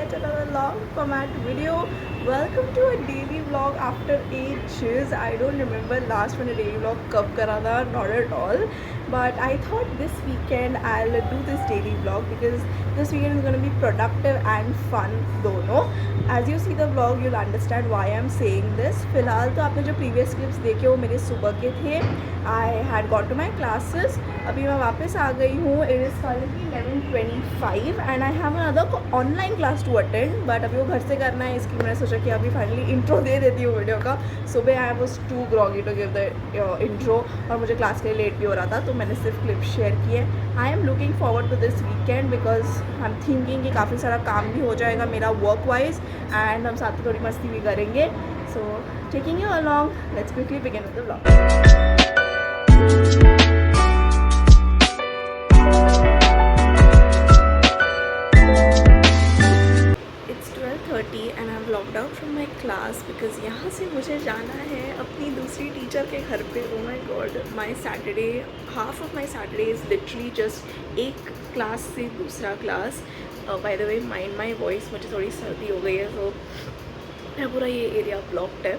to another long format video. Welcome to a daily vlog after ages. I don't remember last when a daily vlog कब करा था, not at all. But I thought this weekend I'll do this daily vlog because this weekend is going to be productive and fun दोनों. As you see the vlog, you'll understand why I'm saying this. फिलहाल तो आपने जो previous clips देखे वो मेरे सुबह के थे. I had gone to my classes. अभी मैं वापस आ गई हूँ. It is currently 11:25 and I have another online class to attend. But अभी वो घर से करना है, इसकी मैंने सोचा कि अभी फाइनली इंट्रो दे देती हूँ वीडियो का. सुबह I was too groggy to give the intro और मुझे क्लास के लिए लेट भी हो रहा था, तो मैंने सिर्फ क्लिप शेयर किए. I am looking forward to this weekend because I am thinking कि काफ़ी सारा काम भी हो जाएगा मेरा वर्क वाइज एंड हम साथ में थोड़ी मस्ती भी करेंगे. So taking you along, let's quickly begin with the vlog. And I am locked out from my class because यहाँ से मुझे जाना है अपनी दूसरी टीचर के घर पे. Oh my god, my Saturday, half of my Saturday is literally just एक क्लास से दूसरा class. By the way, mind my voice, मुझे थोड़ी सर्दी हो गई है तो पूरा ये एरिया ब्लॉक्ड है.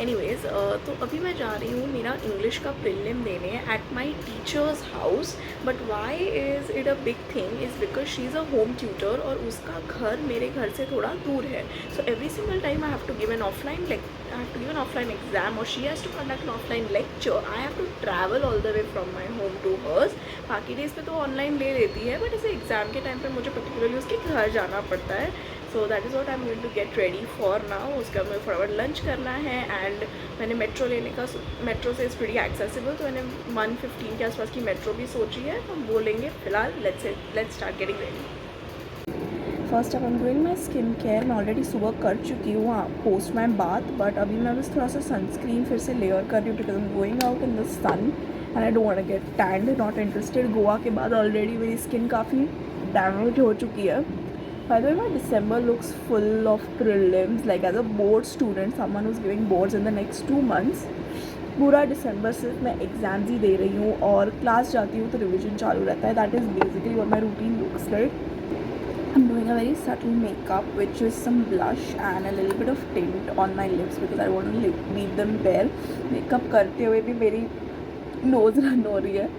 एनीवेज, तो अभी मैं जा रही हूँ मेरा इंग्लिश का प्रीलिम देने at my teacher's house. But why is it a big thing is because she is a home tutor और उसका घर मेरे घर से थोड़ा दूर है. So every single time I have to give an offline exam और she has to conduct an offline lecture. I have to travel all the way from my home to hers. बाकी डेज पे तो online ले लेती है, but ऐसे exam के time पर मुझे पर्टिकुलरली उसके घर जाना पड़ता है. So that is what I am going to get ready for now. उसका मुझे फटाफट लंच करना है एंड मैंने मेट्रो लेने का, मेट्रो से इज़ प्रीटी एक्सेसिबल, तो मैंने 1:15 के आसपास की मेट्रो भी सोची है. हम बोलेंगे फिलहाल let's start getting ready. First अब I am doing my skin care. मैं ऑलरेडी सुबह कर चुकी हूँ पोस्ट माई बात, बट अभी मैं बस थोड़ा सा सनस्क्रीन फिर से लेयर कर रही हूँ because I am going out in the sun and I don't want to get tanned. Not interested. Goa के बाद ऑलरेडी मेरी स्किन काफ़ी डैमेज हो चुकी है. By the way, my December looks full of prelims. Like as a board student, someone who's giving boards in the next 2 months, पूरा दिसंबर सिर्फ मैं एग्ज़ाम्स ही दे रही हूँ और क्लास जाती हूँ तो रिविजन चालू रहता है. That is basically what my routine looks like. I'm doing a very subtle makeup, which is some blush and a little bit of tint on my lips because I want to leave them bare. Makeup करते हुए भी मेरी nose run हो रही है.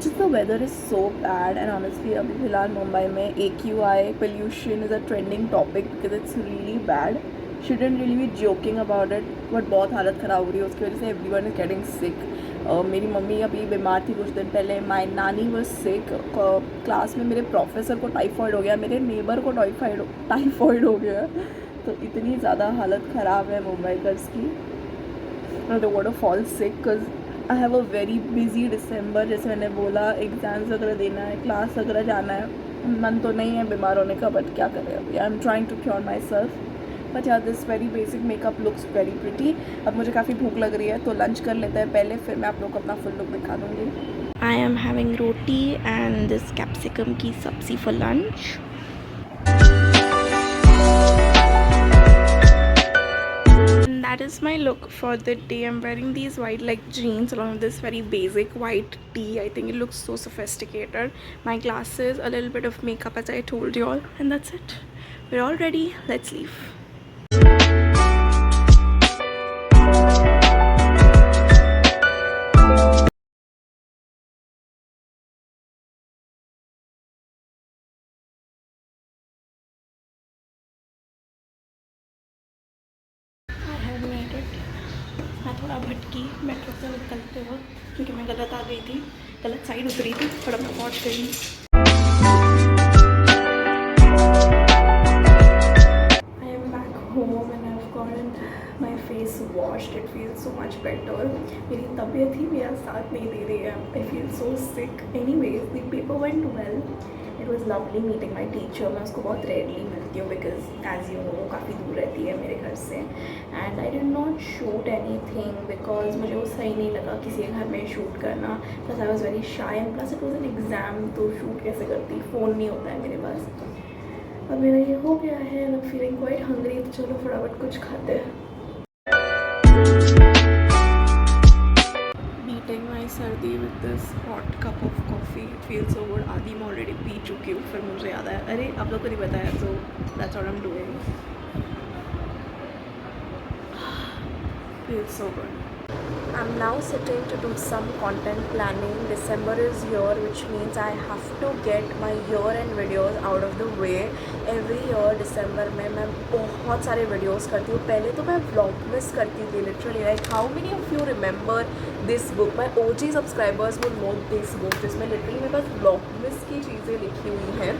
Just the weather is so bad and honestly अभी फ़िलहाल मुंबई में AQI pollution is a trending topic because it's really bad. Shouldn't really be joking about it, but बहुत हालत ख़राब हो रही है उसकी वजह से. everyone is getting sick. मेरी मम्मी अभी बीमार थी कुछ दिन पहले. माई नानी was sick. क्लास में मेरे प्रोफेसर को टाइफॉइड हो गया, मेरे नेबर को टाइफॉइड हो गया. तो इतनी ज़्यादा हालत ख़राब है मुंबईकर्स की. I don't want to fall sick because I have a very busy December. जैसे मैंने बोला, एग्ज़ाम्स वगैरह देना है, क्लास वगैरह जाना है. मन तो नहीं है बीमार होने का, बट क्या करें अभी. I am trying to cure myself. But यार this very basic makeup looks very pretty. अब मुझे काफ़ी भूख लग रही है तो लंच कर लेते हैं पहले, फिर मैं आप लोग को अपना फुल लुक दिखा दूँगी. I am having roti and this capsicum की सब्ज़ी for lunch. That is my look for the day. I'm wearing these white leg jeans along with this very basic white tee. I think it looks so sophisticated. My glasses, a little bit of makeup as I told you all, and that's it. We're all ready. Let's leave. मैं थोड़ा भटकी metro से निकलते वक्त क्योंकि मैं गलत आ गई थी, गलत साइड उतरी थी. थोड़ा मैं पहुँच गई. I am back home and I have gotten my face washed. It feels so much better. मेरी तबीयत ही मेरा साथ नहीं दे रही है. I feel so sick. Anyways, the paper went well. It was lovely meeting my teacher. मैं उसको बहुत रेयरली मिलती हूँ बिकॉज एज यू नो काफ़ी दूर रहती है मेरे घर से. And I did not shoot any thing because मुझे वो सही नहीं लगा किसी के घर में शूट करना. Plus I was very shy and plus it was an exam, तो शूट कैसे करती. फ़ोन नहीं होता है मेरे पास. अब मेरा ये हो गया है and I am feeling quite hungry. तो चलो फटाफट कुछ खाते हैं. बीटिंग माई सर्दी with this hot cup of coffee. It feels so good. आधी मैं already पी चुकी हूँ, फिर मुझे याद आया अरे आप लोग को नहीं बताया, so that's what I'm doing. Feels so good. I'm now sitting to do some content planning. December is here, which means I have to get my year-end videos out of the way. Every year December में मैं बहुत सारे videos करती हूँ. पहले तो मैं vlogmas करती थी literally. Like how many of you remember this book? My OG subscribers will know this book. जिसमें literally मेरे पास vlogmas की चीज़ें लिखी हुई हैं.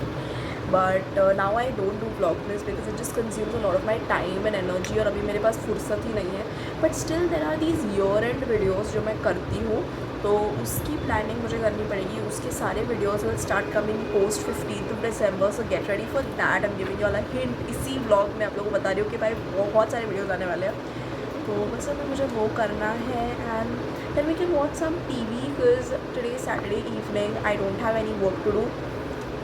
But now I don't do vlogmas because it just consumes a lot of my time and energy और अभी मेरे पास फुर्सत ही नहीं है. But still there are these year-end videos जो मैं करती हूँ, तो उसकी प्लानिंग मुझे करनी पड़ेगी. उसके सारे videos will start coming post 15th of December, so get ready for that. I'm giving you all a hint. इसी vlog में आप लोगों को बता रही हूँ कि भाई बहुत सारे वीडियोज़ आने वाले हैं, तो बस अभी मुझे वो करना है. And then we can watch some TV because today is Saturday evening. I don't have any work to do.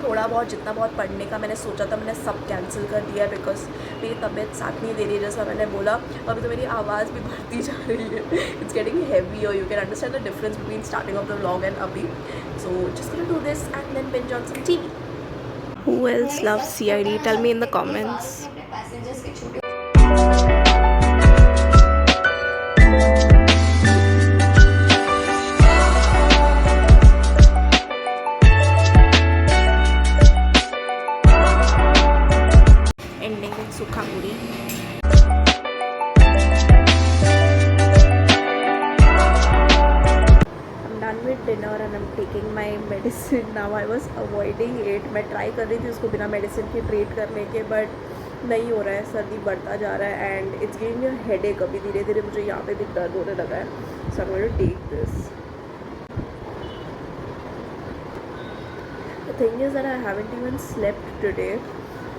थोड़ा बहुत जितना बहुत पढ़ने का मैंने सोचा था मैंने सब कैंसिल कर दिया बिकॉज मेरी तबीयत साथ नहीं दे रही है. जैसा मैंने बोला अभी तो मेरी आवाज़ भी बढ़ती जा रही है. इट्स गेटिंग हैवी और you can understand the difference between starting of the vlog and अभी. So just gonna do this and then binge on some TV. Who else loves CID? Tell me in the comments. Ending with Sukha Puri. I'm done with dinner and I'm taking my medicine now. I was avoiding it. मैं try कर रही थी उसको बिना medicine के treat करने के, but नहीं हो रहा है. सर्दी बढ़ता जा रहा है and it's giving me a headache. अभी धीरे धीरे मुझे यहाँ पे भी दर्द होने लगा है. So I am going to take this. The thing is that I haven't even slept today.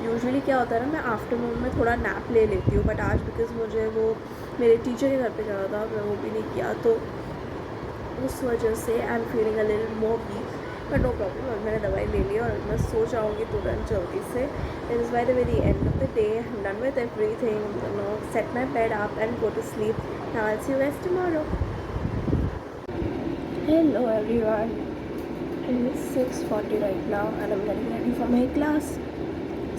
Usually क्या होता है ना, मैं आफ्टरनून में थोड़ा नैप ले लेती हूँ, बट आज बिकॉज मुझे वो मेरे टीचर के घर पे जाना था, मैं वो भी नहीं किया, तो उस वजह से I am feeling a little more weak. But no problem. अब मैंने दवाई ले ली और मैं सो जाऊँगी तुरंत जल्दी से. It is by the very end of the day. I am done with everything. No set my bed up and go to sleep. Now I will see you guys tomorrow. Hello everyone. It is 6:40 right now and I'm getting ready for my class.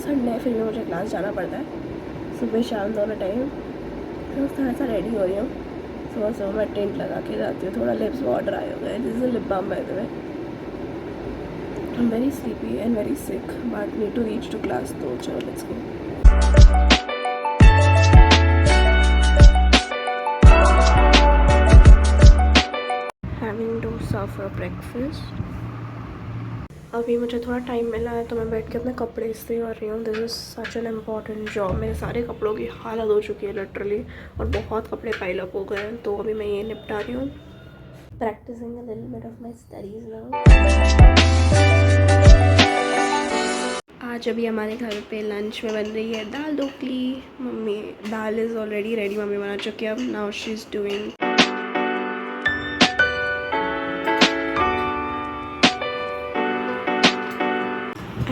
Sunday फिर भी मुझे class जाना पड़ता है सुबह शाम दोनों time. तो थोड़ा सा रेडी हो रही हूँ. सुबह सुबह मैं टेंट लगा के जाती हूँ. थोड़ा लिप्स बहुत ड्राई हो गए. This is a lip balm by the way. I am very sleepy and very sick but need to reach to class. तो चलो let's go. Having dosa for breakfast. अभी मुझे थोड़ा टाइम मिला है तो मैं बैठ के अपने कपड़े इस्त्री कर रही हूँ. This is such an important job. मेरे सारे कपड़ों की हालत हो चुकी है लिटरली और बहुत कपड़े पाइल अप हो गए हैं, तो अभी मैं ये निपटा रही हूँ. Practising a little bit of my studies now. आज अभी हमारे घर पे लंच में बन रही है दाल ढोकली. Mummy dal is already ready. Mummy बना चुकी है. अब now she is doing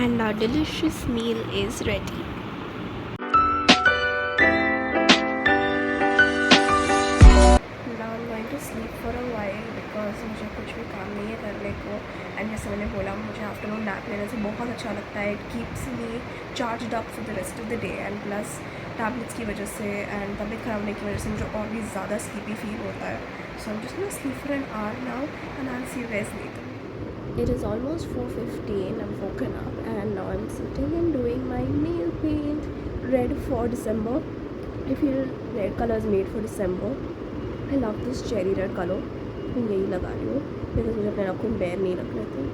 and our delicious meal is ready. Now I'm going to sleep for a while because मुझे कुछ भी काम नहीं है करने को. एंड जैसे मैंने बोला मुझे आफ्टरनून नैप लेने से बहुत अच्छा लगता है. It keeps me charged up for the rest of the day and plus tablets की वजह से एंड तबीयत खराब होने की वजह से मुझे और भी ज़्यादा स्लीपी फील होता है. So I am just gonna sleep for an hour now and I will see you guys later. It is almost 4:15. I'm woken up and now I'm sitting and doing my nail paint. Red for December. I feel red color is made for December. I love this cherry red color. मैं यही लगा रही हूँ because मुझे अपने नाखून बैर नहीं रखने थे.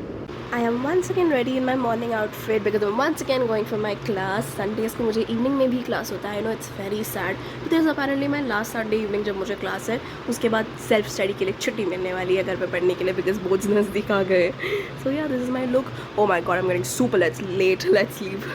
I am once again ready in my morning outfit because I'm once again going for my class. Sundays को मुझे evening में भी क्लास होता है. I know it's very sad. But this is apparently my last Sunday evening जब मुझे class है. उसके बाद सेल्फ स्टडी के लिए छुट्टी मिलने वाली है घर पे पढ़ने के लिए because बोर्ड्स नज़दीक आ गए. So yeah, this is my look. Oh my god, I'm getting super late. Let's leave.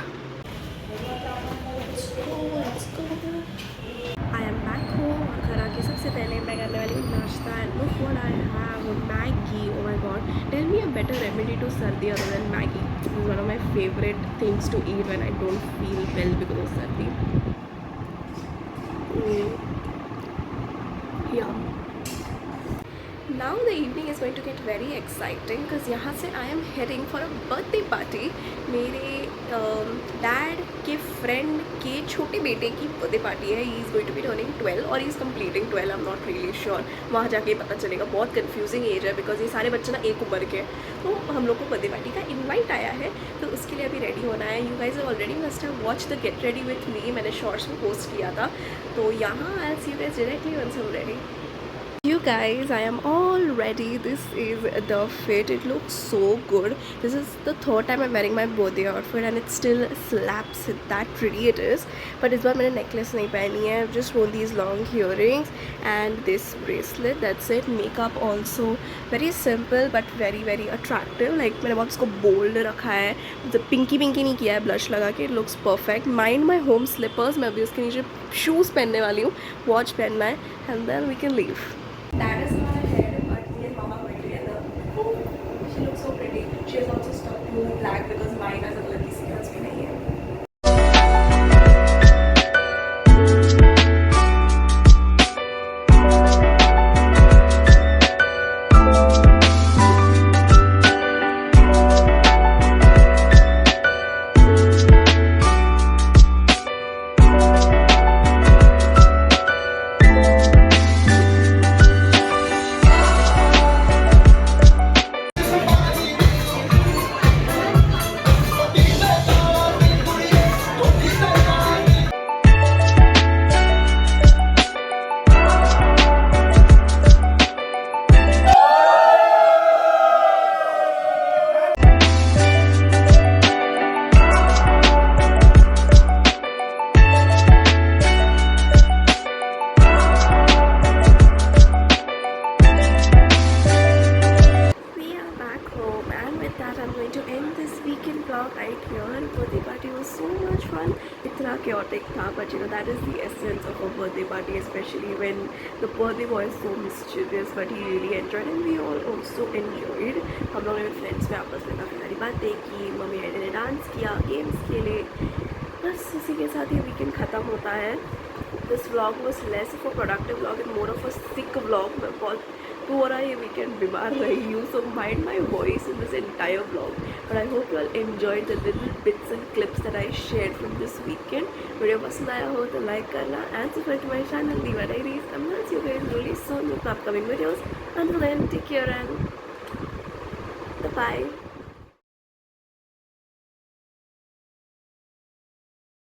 I am back home. घर आके सबसे पहले मैं करने वाली हूँ नाश्ता. And look what I have. Maggi. Oh my god. Tell me a better remedy to sardi other than Maggi. This is one of my favorite things to eat when I don't feel well because of sardi. Yeah. Now the evening is going to get very exciting because यहाँ से I am heading for a birthday party. मेरे dad के friend के छोटे बेटे की birthday party है. He is going to be turning 12 और he is completing 12. I am not really sure. वहाँ जाके पता चलेगा. बहुत कन्फ्यूजिंग एज है बिकॉज ये सारे बच्चे ना एक उम्र के हैं. तो हम लोग को बर्थडे पार्टी का इन्वाइट आया है, तो उसके लिए अभी रेडी होना है. You guys already must have watch the get ready with me. मैंने शॉर्ट्स में पोस्ट किया था. तो यहाँ I see you guys directly once I am ready. You guys, I am all ready. This is the fit. It looks so good. This is the third time I'm wearing my birthday outfit and it still slaps. That pretty it is. But इस बार मैंने necklace नहीं पहनी है. I've just worn these long earrings and this bracelet. That's it. Makeup also very simple but very very attractive. Like मैंने बहुत इसको bold रखा है. मतलब pinky नहीं किया है blush लगा के. It looks perfect. Mind my home slippers. मैं अभी उसके नीचे shoes पहनने वाली हूँ. Watch पहनना है and then we can leave. That is not a hair, but me and Mama went together. Oh, she looks so pretty. She has also stuck to black because mine has a little sequence भी नहीं है. Right here, birthday party was so much fun. इतना chaotic था, but you know that is the essence of a birthday party, especially when the birthday boy is so mischievous, but he really enjoyed and we all also enjoyed. हम लोगों ने friends में आपस में काफ़ी सारी बातें की, मम्मी डैडी ने डांस किया, गेम्स खेले. बस इसी के साथ ये वीकेंड ख़त्म होता है. This vlog was less of a productive vlog and more of a sick vlog. मैं बहुत पूरा ये वीकेंड बीमार रही हूँ, so mind my voice in this entire vlog. But I hope you all enjoyed the little bits and clips that I shared from this weekend. Video पसंद आया हो तो लाइक करना and subscribe to my channel Diva Diaries. I'm gonna see you guys really soon with upcoming videos. Until then, take care and bye.